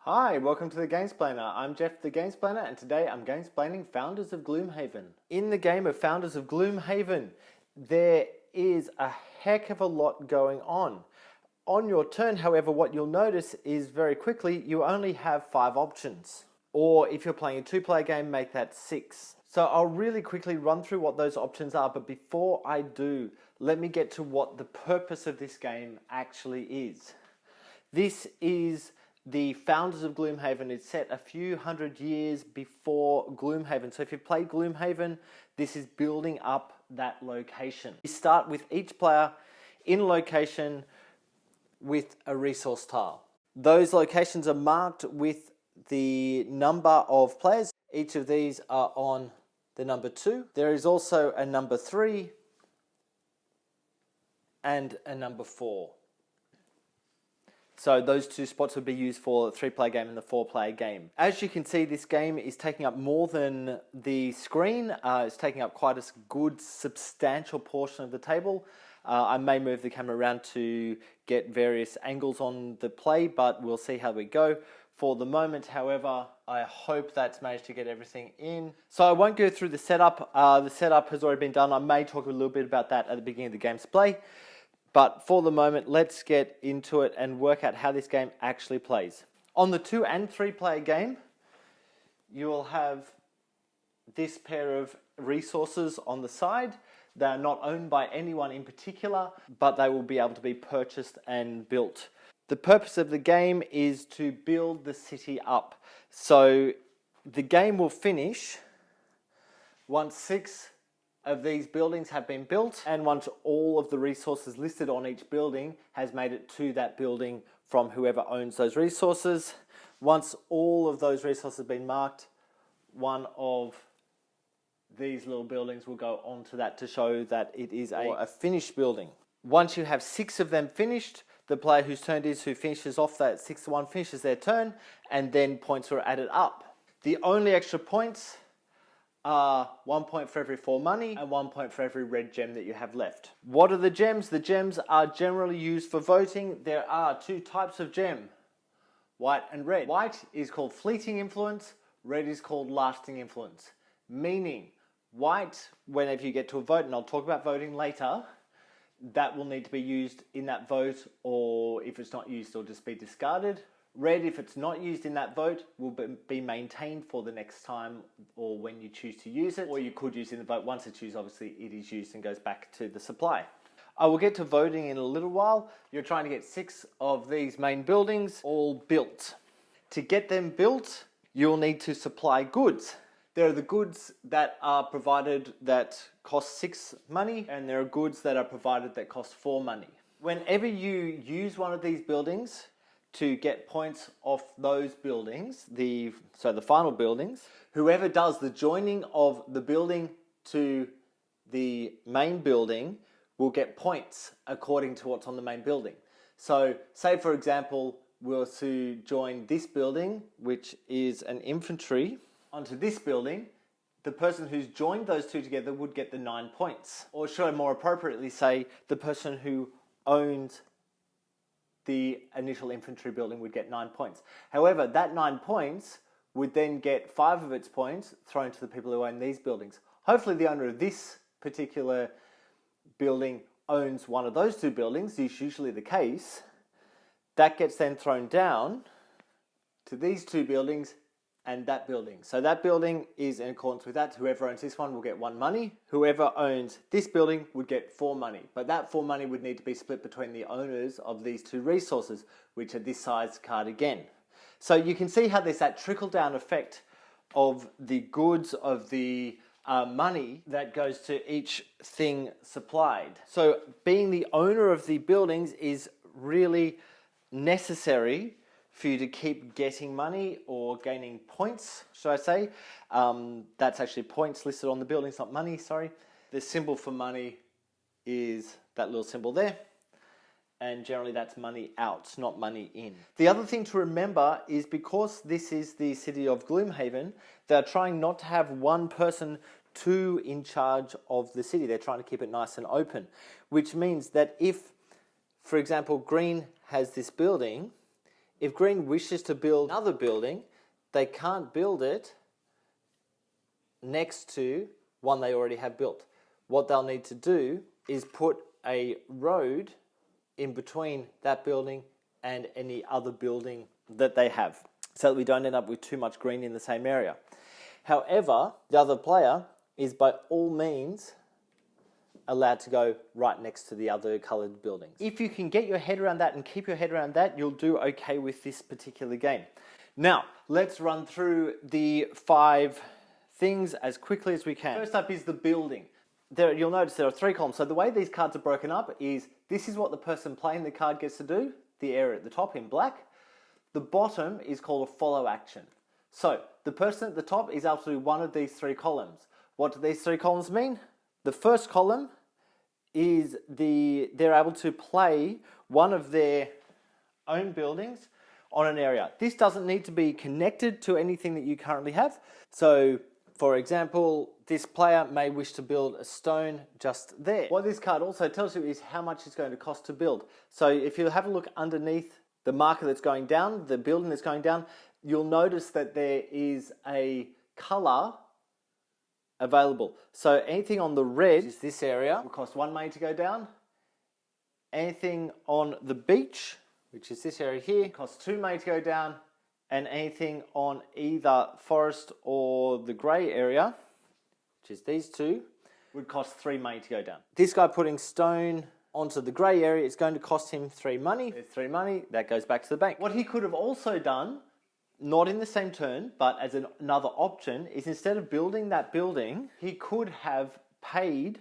Hi, welcome to the Gamesplainer. I'm Jeff the Gamesplainer and today I'm gamesplaining Founders of Gloomhaven. In the game of Founders of Gloomhaven, there is a heck of a lot going on. On your turn, however, what you'll notice is very quickly you only have 5 options. Or if you're playing a 2-player game, make that 6. So I'll really quickly run through what those options are, but before I do, let me get to what the purpose of this game actually is. This is the Founders of Gloomhaven. It's set a few hundred years before Gloomhaven. So if you've played Gloomhaven, this is building up that location. You start with each player in location with a resource tile. Those locations are marked with the number of players. Each of these are on the number 2. There is also a number 3 and a number 4. So those 2 spots would be used for the 3-player game and the 4-player game. As you can see, this game is taking up more than the screen. It's taking up quite a good, substantial portion of the table. I may move the camera around to get various angles on the play, but we'll see how we go. For the moment, however, I hope that's managed to get everything in. So I won't go through the setup. The setup has already been done. I may talk a little bit about that at the beginning of the game's play. But for the moment, let's get into it and work out how this game actually plays. On the 2- and 3-player game, you will have this pair of resources on the side. They are not owned by anyone in particular, but they will be able to be purchased and built. The purpose of the game is to build the city up. So the game will finish once 6 of these buildings have been built, and once all of the resources listed on each building has made it to that building from whoever owns those resources. Once all of those resources have been marked, one of these little buildings will go onto that to show that it is a finished building. Once you have 6 of them finished, the player whose turn it is who finishes off that 6th one finishes their turn, and then points are added up. The only extra points are 1 point for every 4 money and 1 point for every red gem that you have left. What are the gems? The gems are generally used for voting. There are 2 types of gem, white and red. White is called fleeting influence, red is called lasting influence. Meaning, white, whenever you get to a vote, and I'll talk about voting later, that will need to be used in that vote, or if it's not used, it'll just be discarded. Red, if it's not used in that vote, will be maintained for the next time or when you choose to use it, or you could use it in the vote. Once it's used, obviously it is used and goes back to the supply. I will get to voting in a little while. You're trying to get 6 of these main buildings all built. To get them built, you'll need to supply goods. There are the goods that are provided that cost 6 money, and there are goods that are provided that cost 4 money. Whenever you use one of these buildings to get points off those buildings, the final buildings, whoever does the joining of the building to the main building will get points according to what's on the main building. So say for example, we're to join this building, which is an infantry, onto this building, the person who's joined those 2 together would get the 9 points. Or should I more appropriately say, the person who owns the initial infantry building would get 9 points. However, that 9 points would then get 5 of its points thrown to the people who own these buildings. Hopefully the owner of this particular building owns one of those 2 buildings. It's usually the case. That gets then thrown down to these 2 buildings and that building. So that building is in accordance with that. Whoever owns this one will get 1 money. Whoever owns this building would get 4 money. But that 4 money would need to be split between the owners of these 2 resources, which are this size card again. So you can see how there's that trickle-down effect of the goods, of the money that goes to each thing supplied. So being the owner of the buildings is really necessary for you to keep getting money or gaining points, should I say. That's actually points listed on the buildings, not money, sorry. The symbol for money is that little symbol there. And generally that's money out, not money in. The other thing to remember is because this is the city of Gloomhaven, they're trying not to have one person in charge of the city. They're trying to keep it nice and open, which means that if, for example, green has this building, If green wishes to build another building, they can't build it next to one they already have built. What they'll need to do is put a road in between that building and any other building that they have, so that we don't end up with too much green in the same area. However, the other player is by all means allowed to go right next to the other coloured buildings. If you can get your head around that and keep your head around that, you'll do okay with this particular game. Now, let's run through the 5 things as quickly as we can. First up is the building. You'll notice there are 3 columns. So the way these cards are broken up is, this is what the person playing the card gets to do, the area at the top in black. The bottom is called a follow action. So the person at the top is able to do one of these 3 columns. What do these 3 columns mean? The first column is they're able to play one of their own buildings on an area. This doesn't need to be connected to anything that you currently have. So, for example, this player may wish to build a stone just there. What this card also tells you is how much it's going to cost to build. So if you have a look underneath the marker that's going down, the building that's going down, you'll notice that there is a colour available. So anything on the red is this area, will cost 1 money to go down. Anything on the beach, which is this area here, costs 2 money to go down. And anything on either forest or the grey area, which is these 2, would cost 3 money to go down. This guy putting stone onto the grey area is going to cost him 3 money. There's 3 money, that goes back to the bank. What he could have also done, not in the same turn, but as another option, is instead of building that building, he could have paid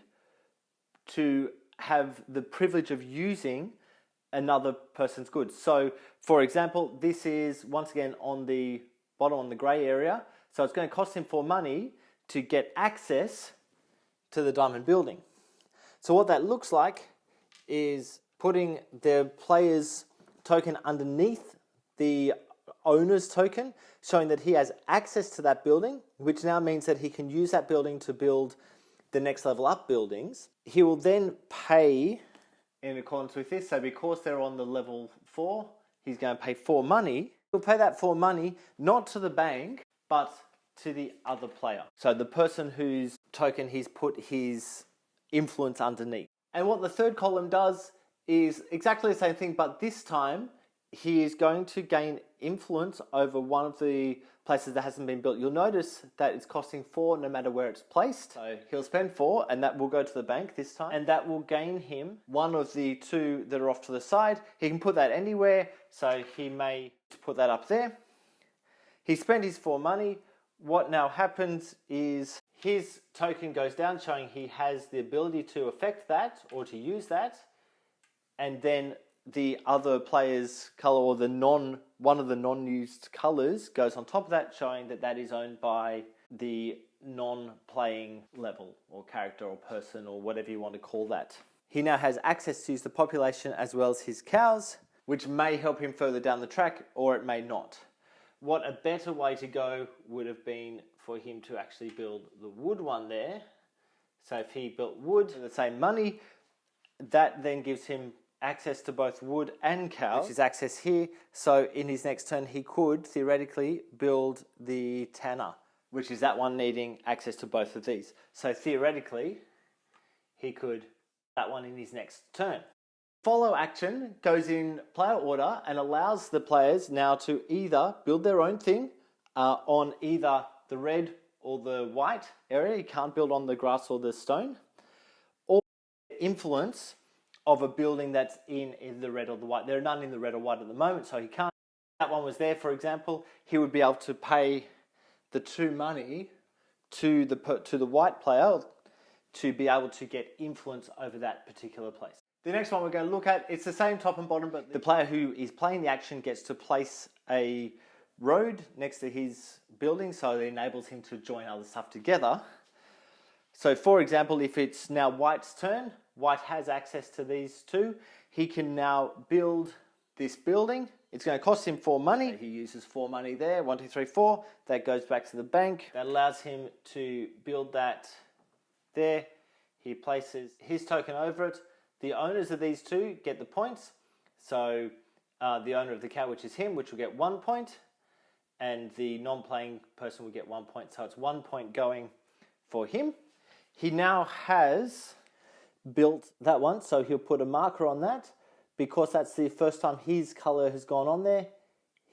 to have the privilege of using another person's goods. So, for example, this is once again on the bottom on the grey area. So it's going to cost him 4 money to get access to the diamond building. So what that looks like is putting the player's token underneath the owner's token, showing that he has access to that building, which now means that he can use that building to build the next level up buildings. He will then pay in accordance with this. So because they're on the level 4, he's going to pay 4 money. He'll pay that 4 money not to the bank, but to the other player. So the person whose token he's put his influence underneath. And what the third column does is exactly the same thing, but this time he is going to gain influence over one of the places that hasn't been built. You'll notice that it's costing 4 no matter where it's placed. So he'll spend 4 and that will go to the bank this time. And that will gain him one of the 2 that are off to the side. He can put that anywhere. So he may put that up there. He spent his 4 money. What now happens is his token goes down, showing he has the ability to affect that or to use that. And then the other player's colour, or one of the non-used colours, goes on top of that, showing that that is owned by the non-playing level or character or person or whatever you want to call that. He now has access to use the population as well as his cows, which may help him further down the track, or it may not. What a better way to go would have been for him to actually build the wood one there. So if he built wood for the same money, that then gives him access to both wood and cows, which is access here. So in his next turn, he could theoretically build the tanner, which is that one needing access to both of these. So theoretically, he could that one in his next turn. Follow action goes in player order and allows the players now to either build their own thing on either the red or the white area. You can't build on the grass or the stone, or influence of a building that's in the red or the white. There are none in the red or white at the moment, so he can't. That one was there, for example. He would be able to pay the 2 money to the white player to be able to get influence over that particular place. The next one we're going to look at, it's the same top and bottom, but the player who is playing the action gets to place a road next to his building, so it enables him to join other stuff together. So for example, if it's now white's turn, white has access to these 2. He can now build this building. It's going to cost him 4 money. So he uses 4 money there, 1, 2, 3, 4. That goes back to the bank. That allows him to build that there. He places his token over it. The owners of these 2 get the points. So the owner of the cat, which is him, which will get 1 point, and the non-playing person will get 1 point. So it's 1 point going for him. He now has built that one, so he'll put a marker on that. Because that's the first time his colour has gone on there,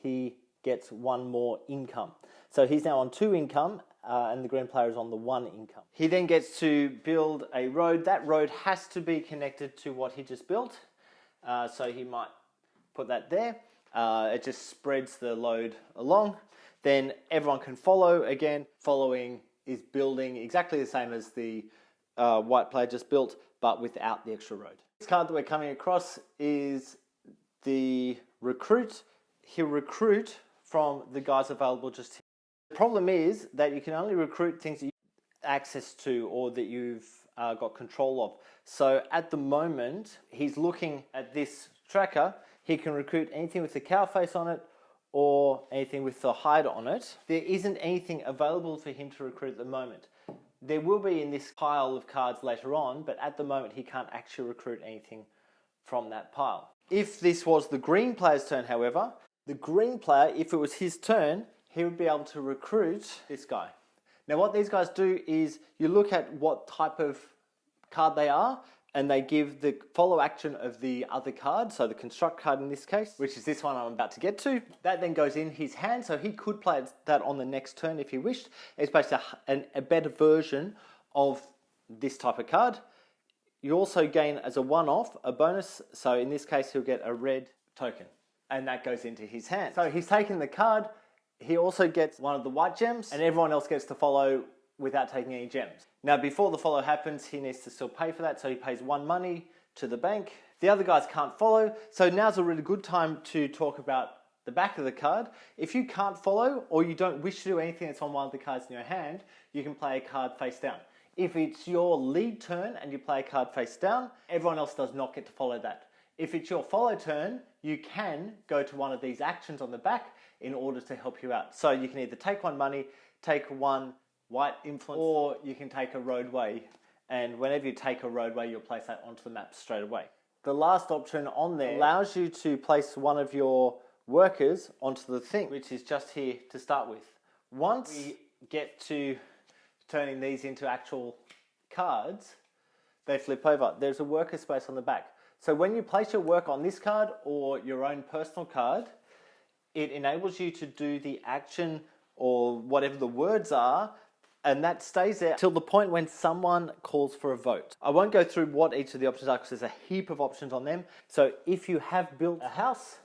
he gets 1 more income. So he's now on 2 income, and the green player is on the 1 income. He then gets to build a road. That road has to be connected to what he just built. So he might put that there. It just spreads the load along. Then everyone can follow. Again, following is building exactly the same as the white player just built, but without the extra road. This card that we're coming across is the recruit. He'll recruit from the guys available just here. The problem is that you can only recruit things that you have access to or that you've got control of. So at the moment, he's looking at this tracker. He can recruit anything with the cow face on it or anything with the hide on it. There isn't anything available for him to recruit at the moment. There will be in this pile of cards later on, but at the moment he can't actually recruit anything from that pile. If this was the green player's turn, however, the green player, if it was his turn, he would be able to recruit this guy. Now what these guys do is you look at what type of card they are, and they give the follow action of the other card, so the construct card in this case, which is this one I'm about to get to. That then goes in his hand, so he could play that on the next turn if he wished. It's basically a better version of this type of card. You also gain as a one-off a bonus, so in this case he'll get a red token, and that goes into his hand. So he's taken the card, he also gets one of the white gems, and everyone else gets to follow without taking any gems. Now before the follow happens, he needs to still pay for that, so he pays 1 money to the bank. The other guys can't follow, so now's a really good time to talk about the back of the card. If you can't follow, or you don't wish to do anything that's on one of the cards in your hand, you can play a card face down. If it's your lead turn and you play a card face down, everyone else does not get to follow that. If it's your follow turn, you can go to one of these actions on the back in order to help you out. So you can either take 1 money, take 1 white influence, or you can take a roadway, and whenever you take a roadway you'll place that onto the map straight away. The last option on there allows you to place one of your workers onto the thing, which is just here to start with. Once we get to turning these into actual cards, they flip over. There's a worker space on the back. So when you place your work on this card or your own personal card, it enables you to do the action or whatever the words are, and that stays there till the point when someone calls for a vote. I won't go through what each of the options are because there's a heap of options on them. So if you have built a house,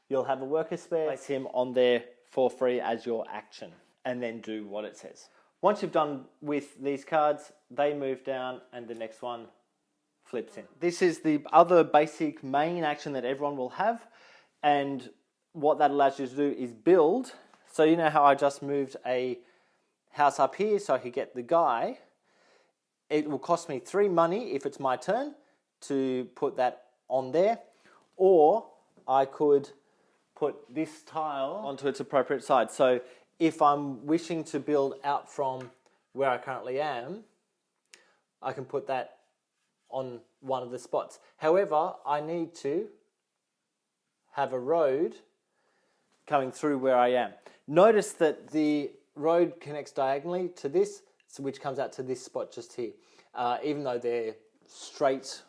you'll have a worker spare. Place him on there for free as your action and then do what it says. Once you've done with these cards, they move down and the next one flips in. This is the other basic main action that everyone will have, and what that allows you to do is build. So you know how I just moved a house up here so I could get the guy. It will cost me 3 money if it's my turn to put that on there, or I could put this tile onto its appropriate side. So if I'm wishing to build out from where I currently am, I can put that on one of the spots. However, I need to have a road coming through where I am. Notice that the road connects diagonally to this, which comes out to this spot just here. Even though they're straight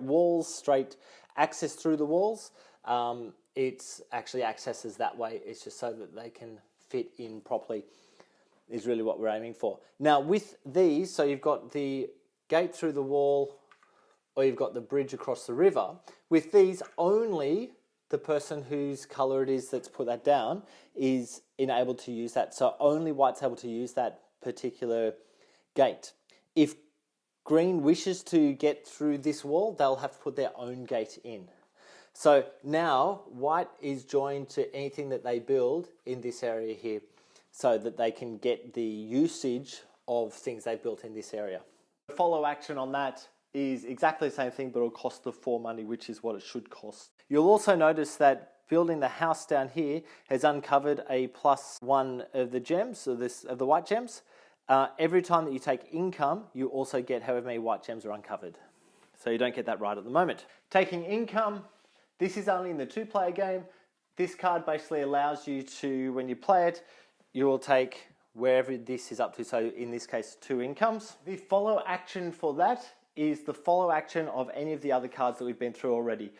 walls, straight access through the walls, it's actually accesses that way. It's just so that they can fit in properly is really what we're aiming for. Now with these, so you've got the gate through the wall, or you've got the bridge across the river. With these, only the person whose colour it is that's put that down is enabled to use that. So only white's able to use that particular gate. If green wishes to get through this wall, they'll have to put their own gate in. So now white is joined to anything that they build in this area here so that they can get the usage of things they built in this area. The follow action on that is exactly the same thing, but it'll cost the 4 money, which is what it should cost. You'll also notice that building the house down here has uncovered a +1 of the gems, of the white gems. Every time that you take income, you also get however many white gems are uncovered. So you don't get that right at the moment. Taking income This is only in the 2-player game. This card basically allows you to, when you play it, you will take wherever this is up to, so in this case 2 incomes. The follow action for that is the follow action of any of the other cards that we've been through already.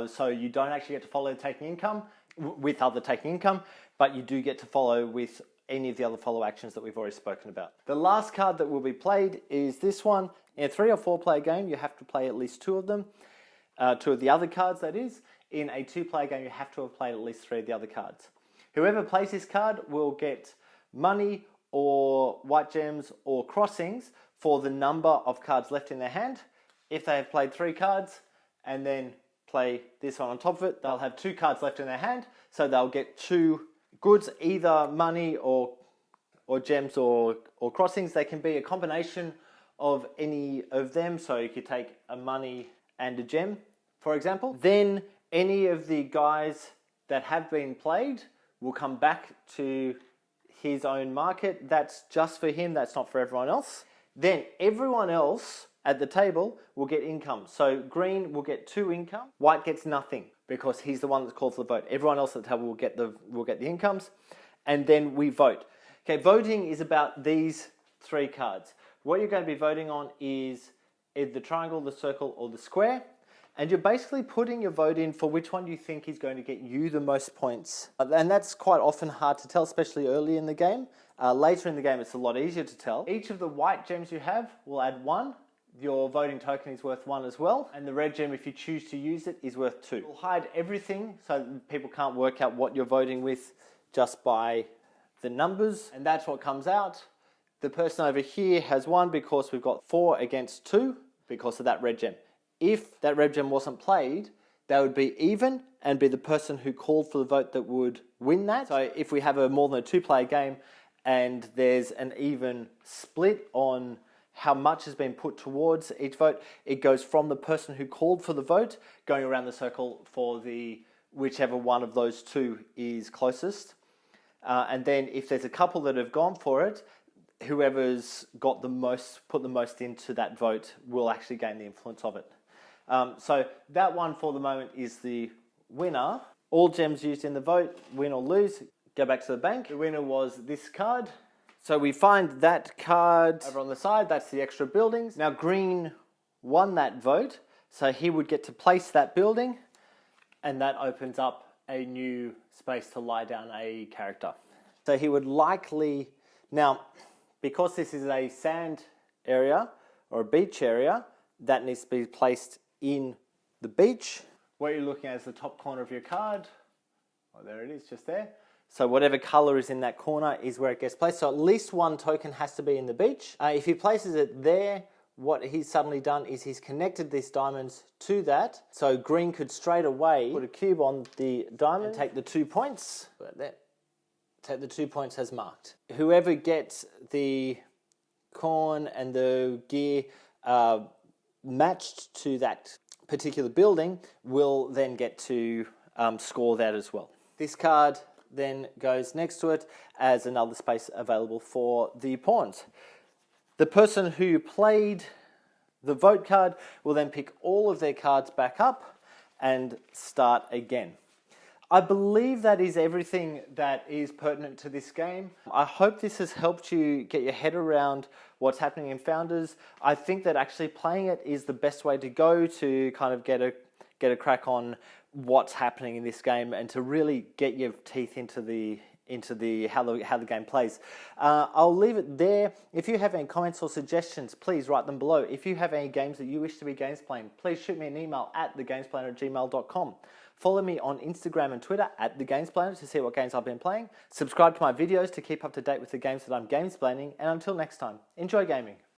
So you don't actually get to follow taking income with other taking income, but you do get to follow with any of the other follow actions that we've already spoken about. The last card that will be played is this one. In a 3 or 4-player game, you have to play at least 2 of them. 2 of the other cards, that is. In a 2-player game, you have to have played at least 3 of the other cards. Whoever plays this card will get money or white gems or crossings for the number of cards left in their hand. If they have played 3 cards and then play this one on top of it, they'll have 2 cards left in their hand, so they'll get 2 goods, either money or gems or crossings. They can be a combination of any of them, so you could take a money and a gem, for example. Then any of the guys that have been played will come back to his own market. That's just for him, that's not for everyone else. Then everyone else at the table will get income. So green will get 2 income, white gets nothing because he's the one that's called for the vote. Everyone else at the table will get the incomes, and then we vote. Okay, voting is about these 3 cards. What you're going to be voting on is the triangle, the circle, or the square. And you're basically putting your vote in for which one you think is going to get you the most points. And that's quite often hard to tell, especially early in the game. Later in the game, it's a lot easier to tell. Each of the white gems you have will add 1. Your voting token is worth 1 as well. And the red gem, if you choose to use it, is worth 2. You'll hide everything so that people can't work out what you're voting with just by the numbers. And that's what comes out. The person over here has 1 because we've got 4 against 2 because of that red gem. If that red gem wasn't played, that would be even and be the person who called for the vote that would win that. So if we have a more than a 2-player game and there's an even split on how much has been put towards each vote, it goes from the person who called for the vote going around the circle for whichever one of those 2 is closest. And then if there's a couple that have gone for it, whoever's got the most, put the most into that vote will actually gain the influence of it. So that one for the moment is the winner. All gems used in the vote, win or lose, go back to the bank. The winner was this card. So we find that card over on the side, that's the extra buildings. Now green won that vote, so he would get to place that building, and that opens up a new space to lie down a character. So he would likely, now, because this is a sand area or a beach area, that needs to be placed in the beach. What you're looking at is the top corner of your card. Oh, there it is, just there. So whatever color is in that corner is where it gets placed. So at least 1 token has to be in the beach. If he places it there, what he's suddenly done is he's connected these diamonds to that. So green could straight away put a cube on the diamond and take the 2 points. Right there. Take the 2 points as marked. Whoever gets the corn and the gear matched to that particular building will then get to score that as well. This card then goes next to it as another space available for the pawns. The person who played the vote card will then pick all of their cards back up and start again. I believe that is everything that is pertinent to this game. I hope this has helped you get your head around what's happening in Founders. I think that actually playing it is the best way to go to kind of get a crack on what's happening in this game and to really get your teeth into how the game plays. I'll leave it there. If you have any comments or suggestions, please write them below. If you have any games that you wish to be Gamesplained, please shoot me an email at thegamesplainer@gmail.com. Follow me on Instagram and Twitter at thegamesplainer to see what games I've been playing. Subscribe to my videos to keep up to date with the games that I'm gamesplaining. And until next time, enjoy gaming.